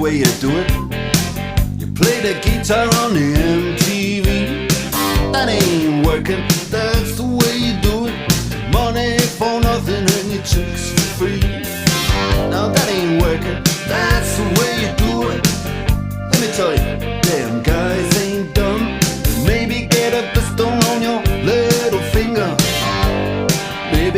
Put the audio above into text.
way you do it. You play the guitar on the MTV. That ain't working, that's the way you do it. Money for nothing and your chicks for free. Now that ain't working, that's the way you do it. Let me tell you,